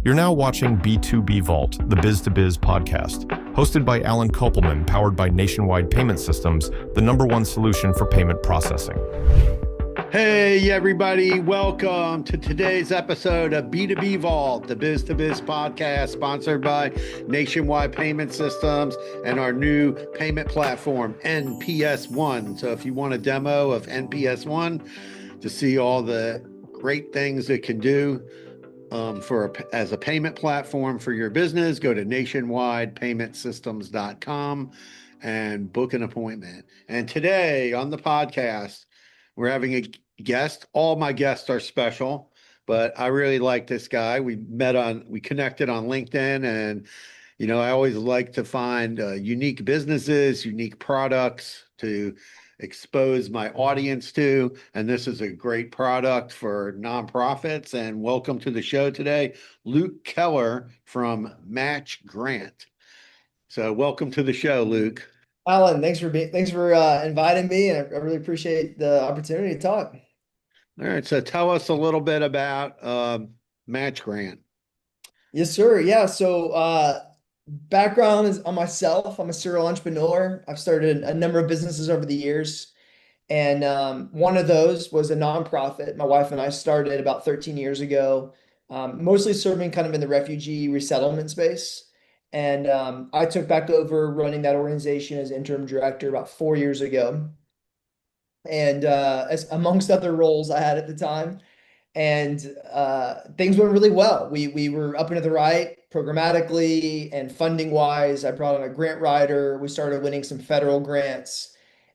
You're now watching B2B Vault, the Biz2Biz podcast, hosted by Alan Kopelman, powered by Nationwide Payment Systems, the #1 solution for payment processing. Hey, everybody. Welcome to today's episode of B2B Vault, the Biz2Biz podcast, sponsored by Nationwide Payment Systems and our new payment platform, NPS One. So if you want a demo of NPS One to see all the great things it can do, as a payment platform for your business, go to nationwidepaymentsystems.com and book an appointment. And today on the podcast, we're having a guest. All my guests are special, but I really like this guy. We connected on LinkedIn, and I always like to find unique businesses, unique products to expose my audience to, and this is a great product for nonprofits. And welcome to the show today, Luke Keller from Match Grant. So welcome to the show, Luke. Alan, thanks for inviting me, and I really appreciate the opportunity to talk. All right, so tell us a little bit about Match Grant. Yes, sir. Yeah. So background is on myself. I'm a serial entrepreneur. I've started a number of businesses over the years, and one of those was a nonprofit. My wife and I started about 13 years ago, mostly serving kind of in the refugee resettlement space. And I took back over running that organization as interim director about 4 years ago. And as amongst other roles I had at the time, and things went really well. We were up and to the right programmatically and funding wise. I brought on a grant writer. We started winning some federal grants.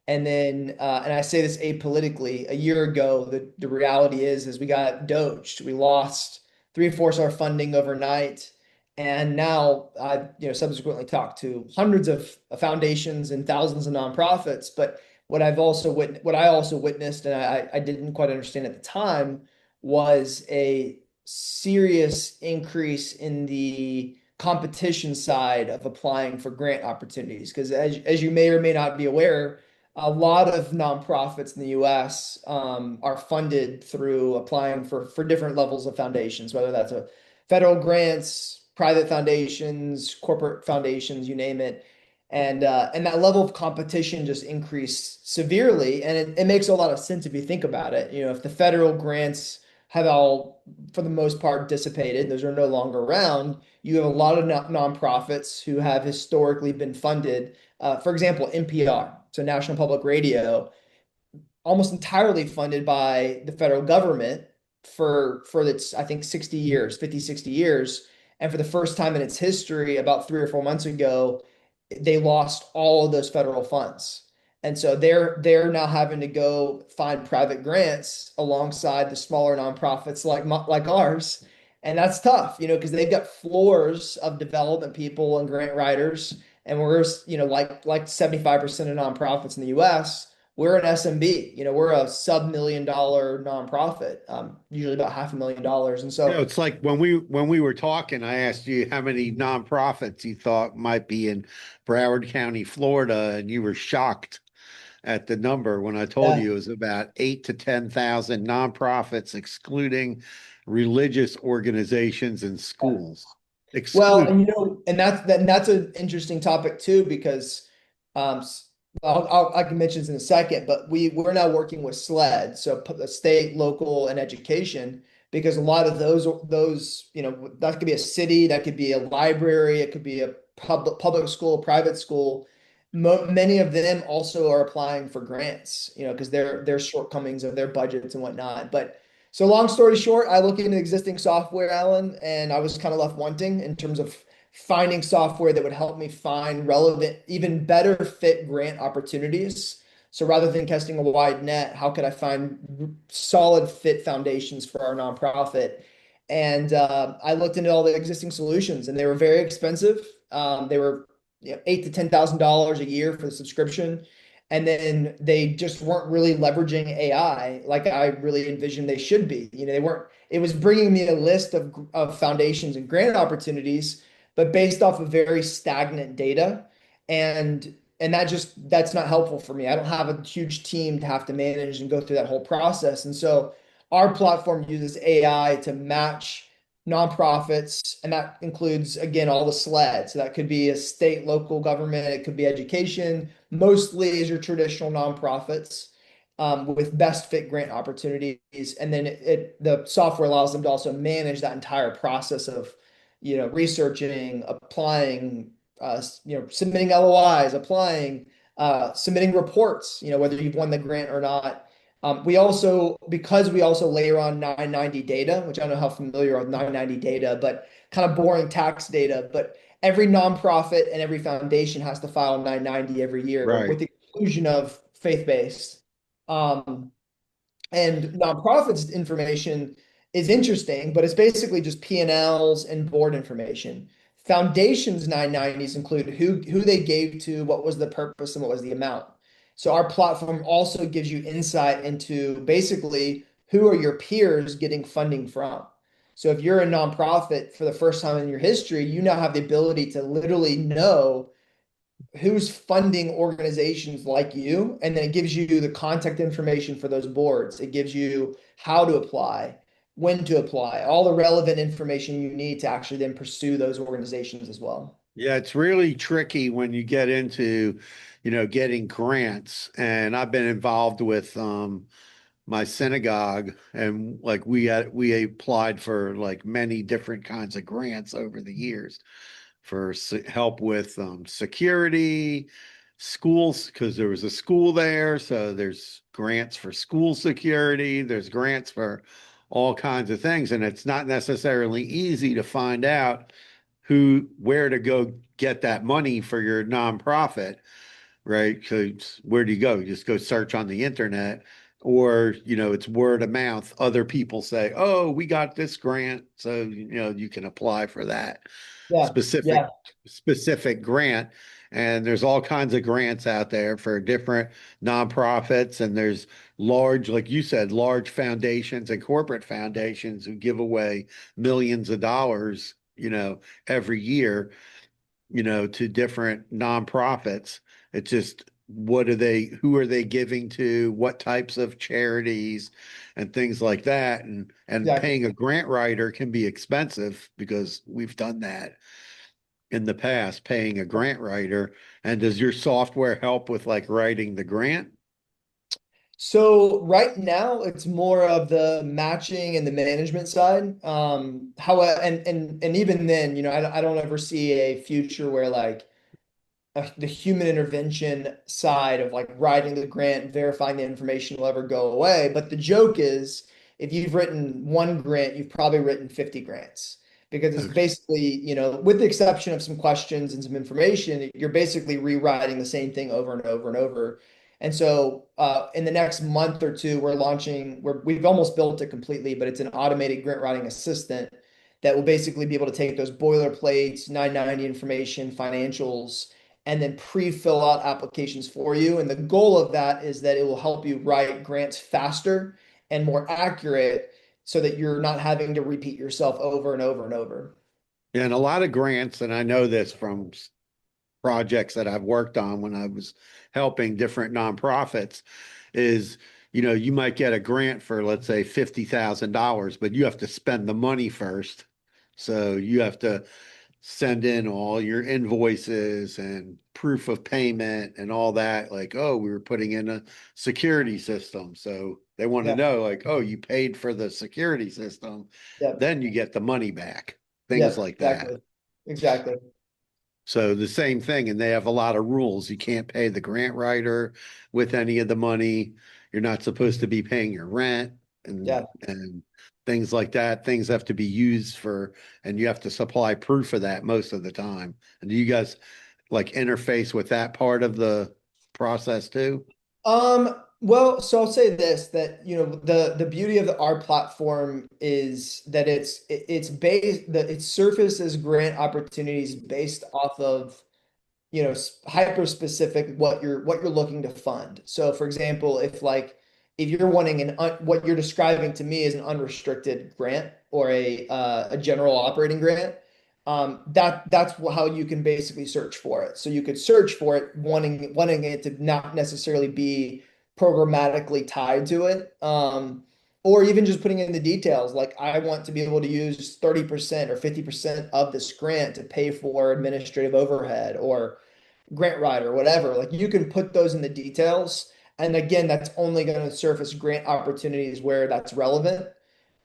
And then, and I say this apolitically, a year ago, the reality is we got doaged. We lost 3/4 our funding overnight. And now I've subsequently talked to hundreds of foundations and thousands of nonprofits. But what I also witnessed, and I didn't quite understand at the time, was a serious increase in the competition side of applying for grant opportunities. Because as you may or may not be aware, a lot of nonprofits in the U.S. Are funded through applying for different levels of foundations, whether that's a federal grants, private foundations, corporate foundations, you name it. And that level of competition just increased severely. And it makes a lot of sense if you think about it. If the federal grants have all, for the most part, dissipated, those are no longer around, you have a lot of nonprofits who have historically been funded. For example, NPR, so National Public Radio, almost entirely funded by the federal government for its, I think, 60 years, 50, 60 years. And for the first time in its history, about 3 or 4 months ago, they lost all of those federal funds. And so they're now having to go find private grants alongside the smaller nonprofits like ours. And that's tough, because they've got floors of development people and grant writers. And we're, like 75% of nonprofits in the US, we're an SMB. We're a sub-$1 million nonprofit, usually about $500,000. And so it's like when we were talking, I asked you how many nonprofits you thought might be in Broward County, Florida, and you were shocked at the number when I told you it was about 8,000 to 10,000 nonprofits, excluding religious organizations and schools. Well, and that's an interesting topic too, because I can mention this in a second, but we're now working with SLED, so the state, local, and education, because a lot of those that could be a city, that could be a library, it could be a public school, private school. Many of them also are applying for grants, because their shortcomings of their budgets and whatnot. But so long story short, I look into existing software, Alan, and I was kind of left wanting in terms of finding software that would help me find relevant, even better fit grant opportunities. So rather than casting a wide net, how could I find solid fit foundations for our nonprofit? And I looked into all the existing solutions, and they were very expensive. They were $8,000 to $10,000 a year for the subscription. And then they just weren't really leveraging AI like I really envisioned they should be. They weren't. It was bringing me a list of foundations and grant opportunities, but based off of very stagnant data. And that's not helpful for me. I don't have a huge team to have to manage and go through that whole process. And so our platform uses AI to match nonprofits, and that includes, again, all the SLED. So that could be a state, local government, it could be education, mostly is your traditional nonprofits with best fit grant opportunities. And then the software allows them to also manage that entire process of, researching, applying, submitting LOIs, applying, submitting reports, whether you've won the grant or not. Because we also layer on 990 data, which I don't know how familiar you are with 990 data, but kind of boring tax data. But every nonprofit and every foundation has to file 990 every year, Right. with the exclusion of faith-based. Um, and nonprofits information is interesting, but it's basically just P&Ls and board information. Foundations 990s include who they gave to, what was the purpose, and what was the amount. So our platform also gives you insight into basically who are your peers getting funding from. So if you're a nonprofit for the first time in your history, you now have the ability to literally know who's funding organizations like you, and then it gives you the contact information for those boards. It gives you how to apply, when to apply, all the relevant information you need to actually then pursue those organizations as well. Yeah, it's really tricky when you get into, getting grants. And I've been involved with my synagogue, and like we applied for like many different kinds of grants over the years for help with security, schools, because there was a school there. So there's grants for school security, there's grants for all kinds of things. And it's not necessarily easy to find out where to go get that money for your nonprofit, right? Because where do you go? You just go search on the internet, or it's word of mouth. Other people say, "Oh, we got this grant," so you can apply for that Yeah, specific yeah, specific grant. And there's all kinds of grants out there for different nonprofits, and there's large, like you said, large foundations and corporate foundations who give away millions of dollars, every year, to different nonprofits. It's just, who are they giving to, what types of charities and things like that. And exactly. paying a grant writer can be expensive, because we've done that in the past, paying a grant writer. And does your software help with like writing the grant? So right now it's more of the matching and the management side. How and even then, I don't ever see a future where like the human intervention side of like writing the grant, verifying the information will ever go away. But the joke is, if you've written one grant, you've probably written 50 grants, because it's Okay. basically, with the exception of some questions and some information, you're basically rewriting the same thing over and over and over. And so in the next month or two, we've almost built it completely, but it's an automated grant writing assistant that will basically be able to take those boilerplates, 990 information, financials, and then pre-fill out applications for you. And the goal of that is that it will help you write grants faster and more accurate, so that you're not having to repeat yourself over and over and over. And a lot of grants, and I know this from projects that I've worked on when I was helping different nonprofits, is you might get a grant for, let's say, $50,000, but you have to spend the money first. So you have to send in all your invoices and proof of payment and all that. Like, oh, we were putting in a security system. So they want to Yeah, know, like, oh, you paid for the security system, yeah, then you get the money back, things yeah, like that. exactly. Exactly. So the same thing, and they have a lot of rules. You can't pay the grant writer with any of the money. You're not supposed to be paying your rent, and Yeah. and things like that. Things have to be used for, and you have to supply proof of that most of the time. And do you guys like interface with that part of the process too? Well, so I'll say this, that the beauty of our platform is that it's based that it surfaces grant opportunities based off of hyper specific what you're looking to fund. So for example, if you're wanting what you're describing to me is an unrestricted grant, or a general operating grant, that's how you can basically search for it. So you could search for it, wanting it to not necessarily be programmatically tied to it. or even just putting in the details, like I want to be able to use 30% or 50% of this grant to pay for administrative overhead or grant writer, whatever. Like you can put those in the details. And again, that's only going to surface grant opportunities where that's relevant.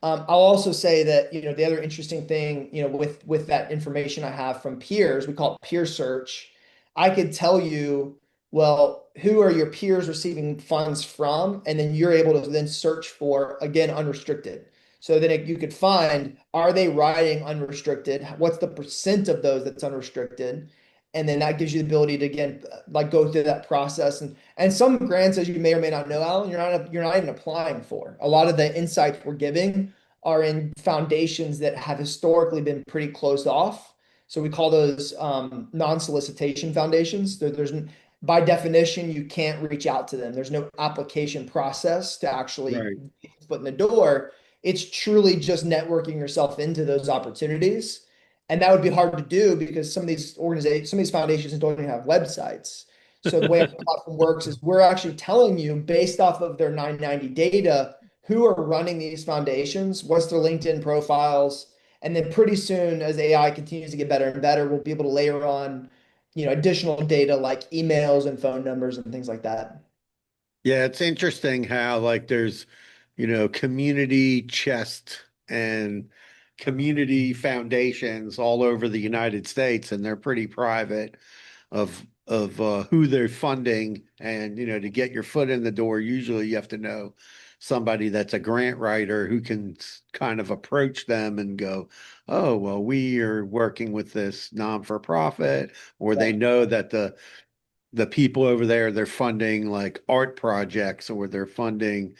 I'll also say that, the other interesting thing, with that information I have from peers, we call it peer search. I could tell you, well, who are your peers receiving funds from? And then you're able to then search for, again, unrestricted. So then you could find, are they writing unrestricted? What's the percent of those that's unrestricted? And then that gives you the ability to, again, like go through that process. And some grants, as you may or may not know, Alan, you're not even applying for. A lot of the insights we're giving are in foundations that have historically been pretty closed off. So we call those non-solicitation foundations. By definition, you can't reach out to them. There's no application process to actually Right. get your foot in the door. It's truly just networking yourself into those opportunities. And that would be hard to do because some of these organizations, some of these foundations don't even have websites. So the way our platform works is we're actually telling you based off of their 990 data, who are running these foundations, what's their LinkedIn profiles, and then pretty soon, as AI continues to get better and better, we'll be able to layer on, additional data like emails and phone numbers and things like that. Yeah, it's interesting how like there's, community chest and community foundations all over the United States, and they're pretty private of who they're funding. And, to get your foot in the door, usually you have to know somebody that's a grant writer who can kind of approach them and go, oh, well, we are working with this non-for-profit, or they Yeah. know that the people over there, they're funding like art projects, or they're funding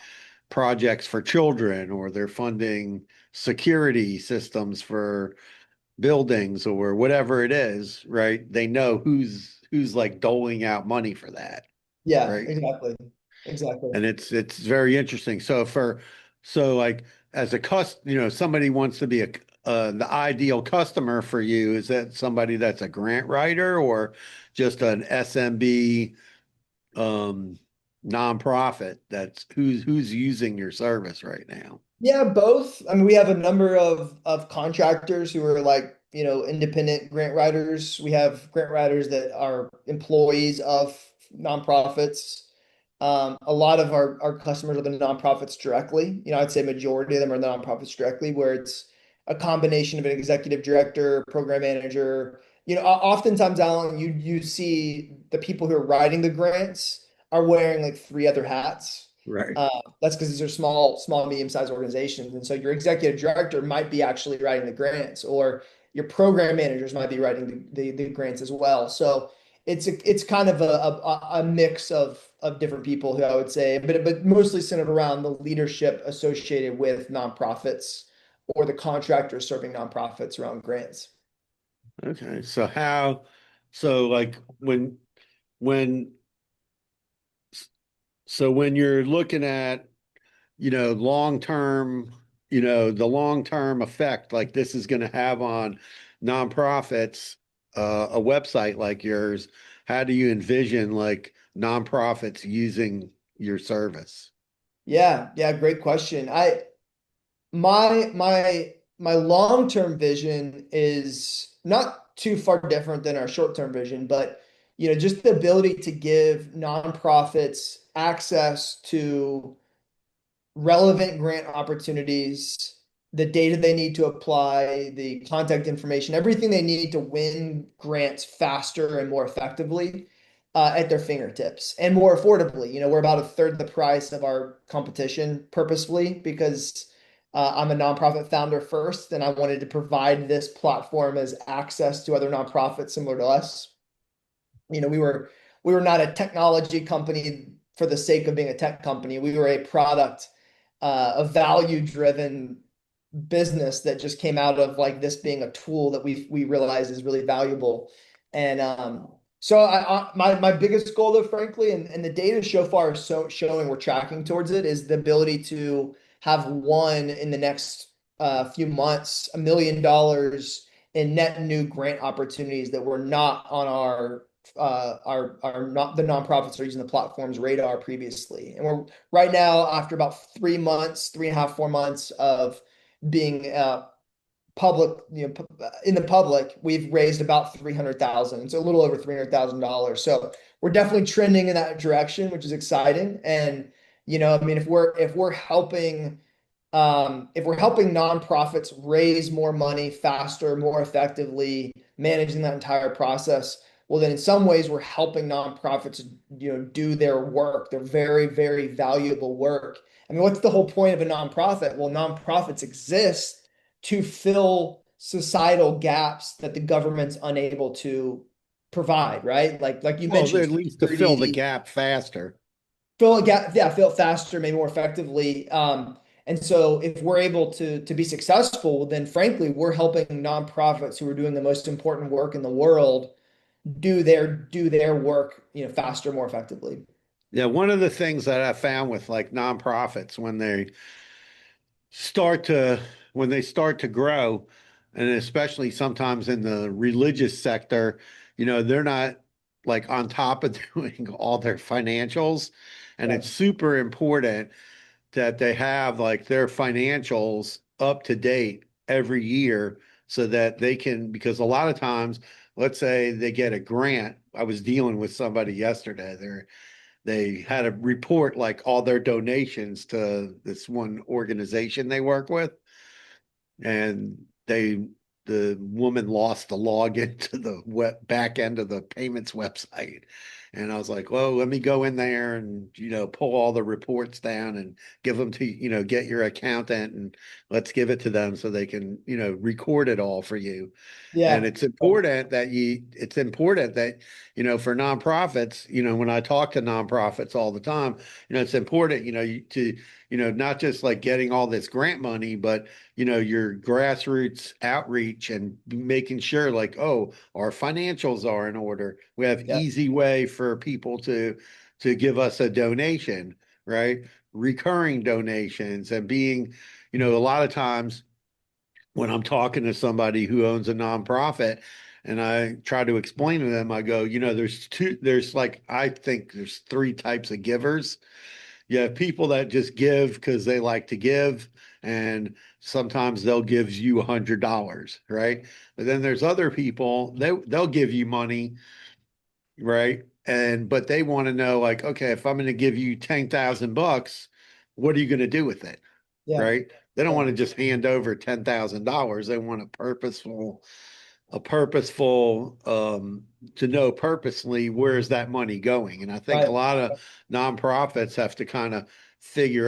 projects for children, or they're funding security systems for buildings, or whatever it is, right? They know who's like doling out money for that, Yeah, right? exactly. Exactly. And it's very interesting. So like as a somebody wants to be the ideal customer for you, is that somebody that's a grant writer or just an SMB um nonprofit that's who's using your service right now? Yeah, both. I mean, we have a number of contractors who are like, independent grant writers. We have grant writers that are employees of nonprofits. A lot of our customers are the nonprofits directly. I'd say majority of them are the nonprofits directly, where it's a combination of an executive director, program manager. Oftentimes, Alan, you see the people who are writing the grants are wearing like three other hats. Right. That's because these are small, medium-sized organizations. And so your executive director might be actually writing the grants, or your program managers might be writing the grants as well. So it's kind of a mix of different people who I would say, but mostly centered around the leadership associated with nonprofits or the contractors serving nonprofits around grants. Okay. So like when when you're looking at, long term, the long term effect like this is going to have on nonprofits, a website like yours, how do you envision like nonprofits using your service? Yeah, great question. My long-term vision is not too far different than our short-term vision, but just the ability to give nonprofits access to relevant grant opportunities, the data they need to apply, the contact information, everything they need to win grants faster and more effectively at their fingertips and more affordably. We're about a third the price of our competition purposefully because I'm a nonprofit founder first, and I wanted to provide this platform as access to other nonprofits similar to us. We were not a technology company for the sake of being a tech company. We were a product, a value driven business that just came out of like this being a tool that we realize is really valuable. And so my biggest goal though, frankly, and the data so far is showing we're tracking towards it, is the ability to have won in the next few months $1 million in net new grant opportunities that were not on our not the nonprofits are using the platform's radar previously. And we're right now after about 3 months, 3.5, 4 months of being public, in the public, we've raised about 300,000. It's a little over $300,000. So we're definitely trending in that direction, which is exciting. And I mean, if we're helping nonprofits raise more money faster, more effectively, managing that entire process, well, then in some ways we're helping nonprofits, do their work, their very, very valuable work. I mean, what's the whole point of a nonprofit? Well, nonprofits exist to fill societal gaps that the government's unable to provide, right? Like you Well, mentioned, at least to fill the security, gap faster. fill a gap, yeah, fill it faster, maybe more effectively. And so if we're able to be successful, then frankly, we're helping nonprofits who are doing the most important work in the world do their work, faster, more effectively. Yeah, one of the things that I found with like nonprofits start to when they start to grow, and especially sometimes in the religious sector, they're not like on top of doing all their financials. And Yeah. it's super important that they have like their financials up to date every year so that they can, because a lot of times, let's say they get a grant. I was dealing with somebody yesterday. They had to report like all their donations to this one organization they work with, and the woman lost the login to the back end of the payments website. And I was like, well, let me go in there and, pull all the reports down and give them to, get your accountant and let's give it to them so they can, record it all for you. And Yeah. it's important that for nonprofits, when I talk to nonprofits all the time, it's important, not just like getting all this grant money, but your grassroots outreach and making sure like, oh, our financials are in order. We have Yeah. easy way for people to give us a donation, right? Recurring donations and being, a lot of times when I'm talking to somebody who owns a nonprofit and I try to explain to them, I go, I think there's three types of givers. You have people that just give because they like to give, and sometimes they'll give you $100, right? But then there's other people, they'll give you money, right? But they want to know, like, okay, if I'm going to give you 10,000 bucks, what are you going to do with it? Yeah. Right? They don't Yeah. want to just hand over $10,000. They want a purposeful to know purposely where is that money going. And I think a Right. lot of nonprofits have to kind of figure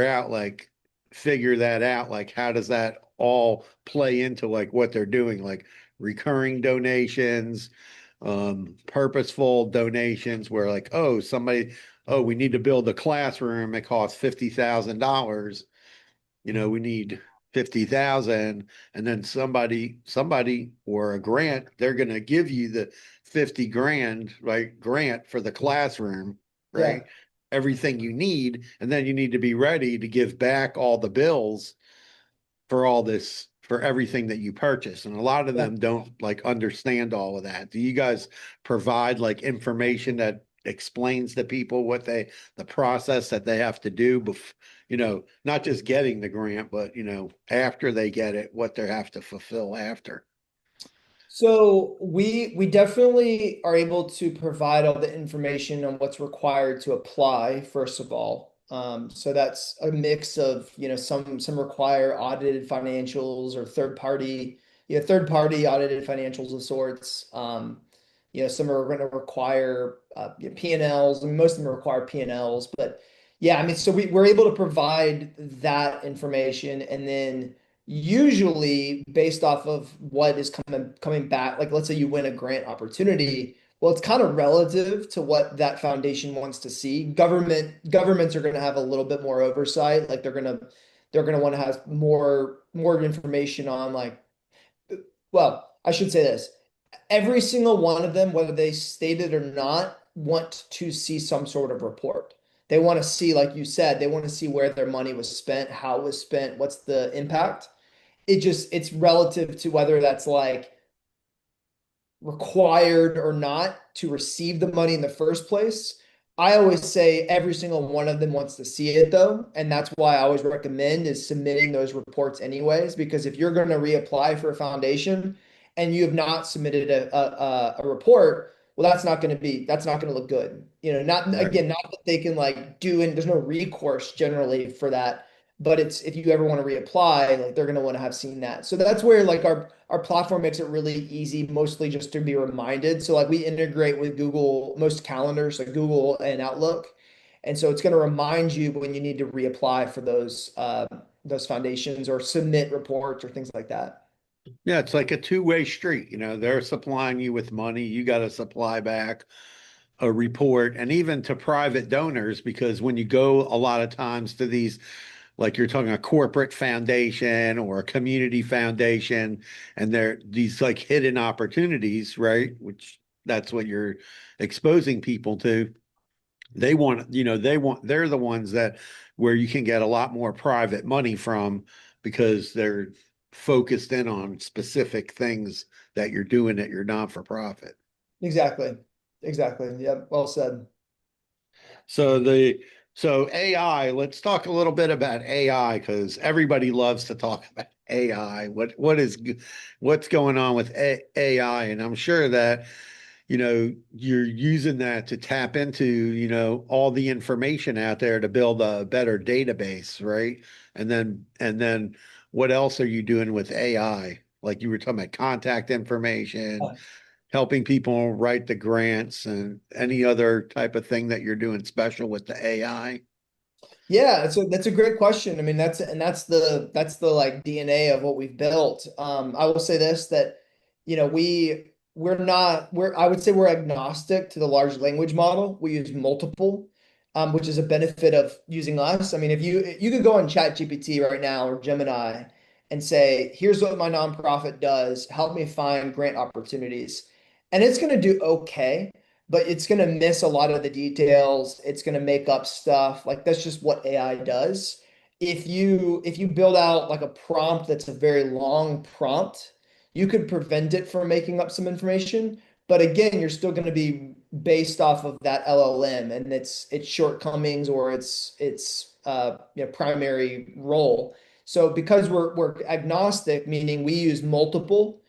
that out, like how does that all play into like what they're doing, like recurring donations, purposeful donations where like, oh, we need to build a classroom, it costs $50,000, we need 50,000, and then somebody or a grant, they're going to give you the 50 grand, right? Grant for the classroom, Yeah. right? Everything you need. And then you need to be ready to give back all the bills for all this, for everything that you purchase. And a lot of Yeah. them don't like understand all of that. Do you guys provide like information that explains to people the process that they have to do not just getting the grant, but after they get it, what they have to fulfill after? So we definitely are able to provide all the information on what's required to apply, first of all. So that's a mix of, some require audited financials or third party audited financials of sorts. Some are going to require P&Ls, and most of them require P&Ls. But yeah, I mean, so we're able to provide that information, and then usually based off of what is coming back, like let's say you win a grant opportunity, well, it's kind of relative to what that foundation wants to see. Governments are going to have a little bit more oversight, like they're going to want to have more information on, like, well, I should say this. Every single one of them, whether they state it or not, want to see some sort of report. They want to see, like you said, they want to see where their money was spent, how it was spent, what's the impact. It's relative to whether that's like required or not to receive the money in the first place. I always say every single one of them wants to see it though. And that's why I always recommend is submitting those reports anyways, because if you're going to reapply for a foundation and you have not submitted a report, well, that's not going to look good. Not Right. again, not that they can like do, and there's no recourse generally for that. But it's if you ever want to reapply, like they're going to want to have seen that. So that's where like our platform makes it really easy, mostly just to be reminded. So like we integrate with Google, most calendars, like Google and Outlook. And so it's going to remind you when you need to reapply for those foundations or submit reports or things like that. Yeah, it's like a two-way street. They're supplying you with money. You got to supply back a report, and even to private donors, because when you go a lot of times to these, like you're talking a corporate foundation or a community foundation, and they're these like hidden opportunities, right? Which that's what you're exposing people to. They're the ones that where you can get a lot more private money from because they're focused in on specific things that you're doing at your non-for-profit. Exactly. Exactly. Yeah. Well said. So AI, let's talk a little bit about AI because everybody loves to talk about AI. What's going on with AI? And I'm sure that you're using that to tap into, all the information out there to build a better database, right? And then what else are you doing with AI? Like you were talking about contact information, helping people write the grants and any other type of thing that you're doing special with the AI? Yeah, so that's a great question. I mean, that's the like DNA of what we've built. I will say this that we're not we're I would say we're agnostic to the large language model. We use multiple, which is a benefit of using us. I mean, if you could go on ChatGPT right now or Gemini and say, "Here's what my nonprofit does. Help me find grant opportunities," and it's going to do okay, but it's going to miss a lot of the details. It's going to make up stuff. Like that's just what AI does. If you build out like a prompt that's a very long prompt, you could prevent it from making up some information. But again, you're still going to be based off of that LLM and its shortcomings or its primary role. So because we're agnostic, meaning we use multiple,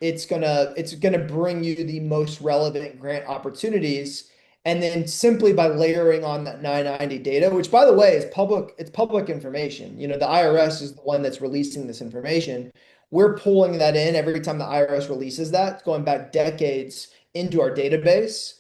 it's gonna bring you the most relevant grant opportunities. And then simply by layering on that 990 data, which by the way is public, it's public information. The IRS is the one that's releasing this information. We're pulling that in every time the IRS releases that, going back decades into our database.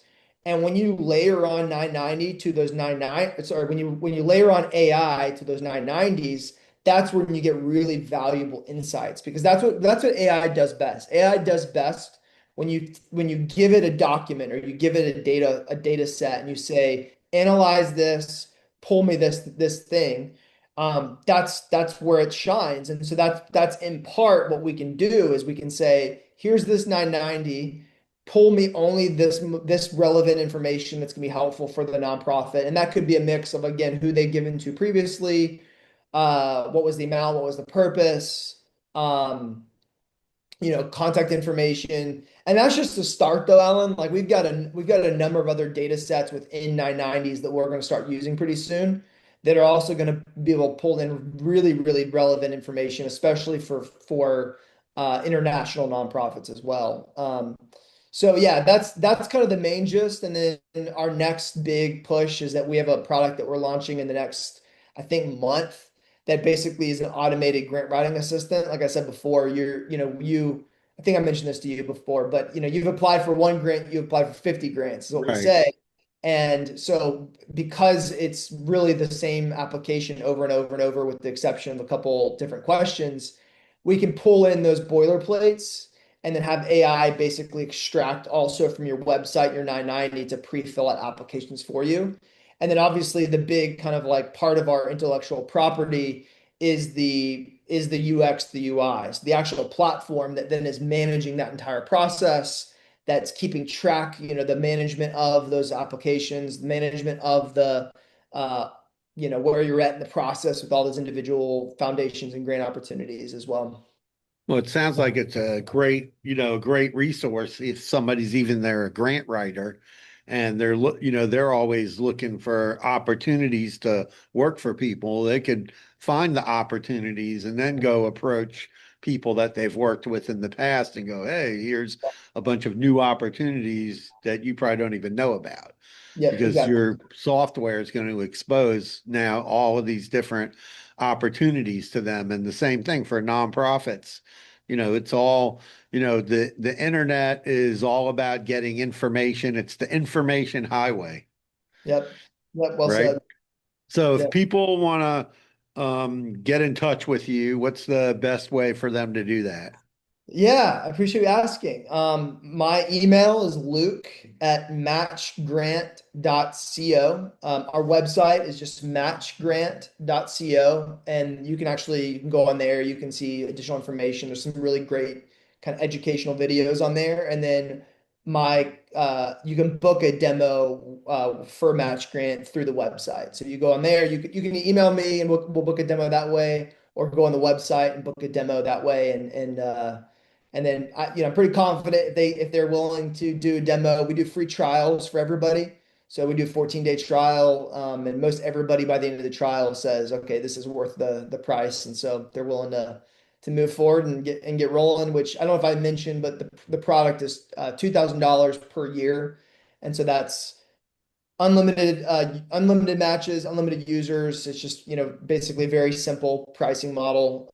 And when you layer on 990 to those 99, sorry, when you layer on AI to those 990s, that's when you get really valuable insights because that's what AI does best. AI does best when you give it a document or you give it a data set and you say, analyze this, pull me this thing. That's where it shines. And so that's in part what we can do is we can say, here's this 990, pull me only this relevant information that's gonna be helpful for the nonprofit. And that could be a mix of again who they've given to previously, what was the amount, what was the purpose, um, contact information. And that's just the start though, Alan. Like we've got a number of other data sets within 990s that we're going to start using pretty soon that are also going to be able to pull in really, really relevant information, especially for international nonprofits as well. So yeah, that's kind of the main gist. And then our next big push is that we have a product that we're launching in the next, I think, month that basically is an automated grant writing assistant. Like I said before, I think I mentioned this to you before, but you've applied for one grant, you apply for 50 grants, is what we Right. say. And so because it's really the same application over and over and over, with the exception of a couple different questions, we can pull in those boilerplates and then have AI basically extract also from your website, your 990 to pre-fill out applications for you. And then obviously the big kind of like part of our intellectual property is the UX, the UI, so the actual platform that then is managing that entire process, that's keeping track, the management of those applications, management of the where you're at in the process with all those individual foundations and grant opportunities as well. Well, it sounds like it's a great, great resource if somebody's even there a grant writer and they're always looking for opportunities to work for people. They could find the opportunities and then go approach people that they've worked with in the past and go, hey, here's a bunch of new opportunities that you probably don't even know about Yeah, because exactly. your software is going to expose now all of these different opportunities to them. And the same thing for nonprofits. It's all, the internet is all about getting information. It's the information highway, Yep. Yep. Well right? said. So Yeah. if people want to get in touch with you, what's the best way for them to do that? Yeah, I appreciate you asking. My email is luke@matchgrant.co. Our website is just matchgrant.co. And you can go on there. You can see additional information. There's some really great kind of educational videos on there. And then you can book a demo for Match Grant through the website. So you go on there, you can email me and we'll book a demo that way, or go on the website and book a demo that way. And then I'm pretty confident if they're willing to do a demo. We do free trials for everybody. So we do a 14-day trial, and most everybody by the end of the trial says, okay, this is worth the price, and so they're willing to move forward and get rolling. Which I don't know if I mentioned, but the product is $2,000 per year, and so that's unlimited matches, unlimited users. It's just basically a very simple pricing model.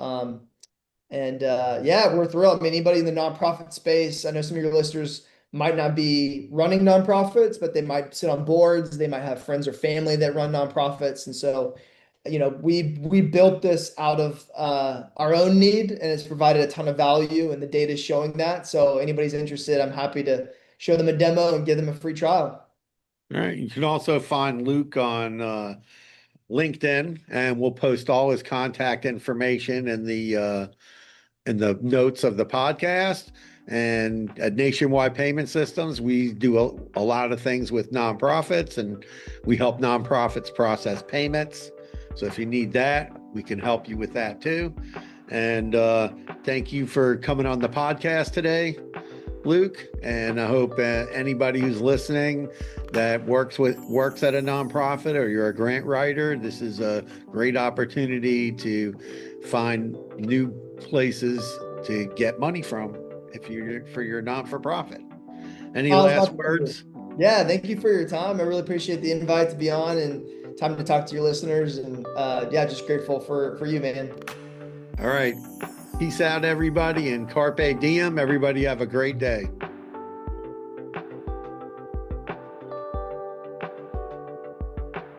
Yeah, we're thrilled. I mean, anybody in the nonprofit space, I know some of your listeners might not be running nonprofits, but they might sit on boards. They might have friends or family that run nonprofits. And so, we built this out of our own need, and it's provided a ton of value, and the data is showing that. So anybody's interested, I'm happy to show them a demo and give them a free trial. All right. You can also find Luke on LinkedIn, and we'll post all his contact information in the notes of the podcast. And at Nationwide Payment Systems, we do a lot of things with nonprofits, and we help nonprofits process payments. So if you need that, we can help you with that too. And thank you for coming on the podcast today, Luke. And I hope anybody who's listening that works at a nonprofit, or you're a grant writer, this is a great opportunity to find new places to get money from for your not-for-profit. Any last words? Yeah, thank you for your time. I really appreciate the invite to be on and time to talk to your listeners. And yeah, just grateful for you, man. All right. Peace out, everybody, and carpe diem. Everybody have a great day.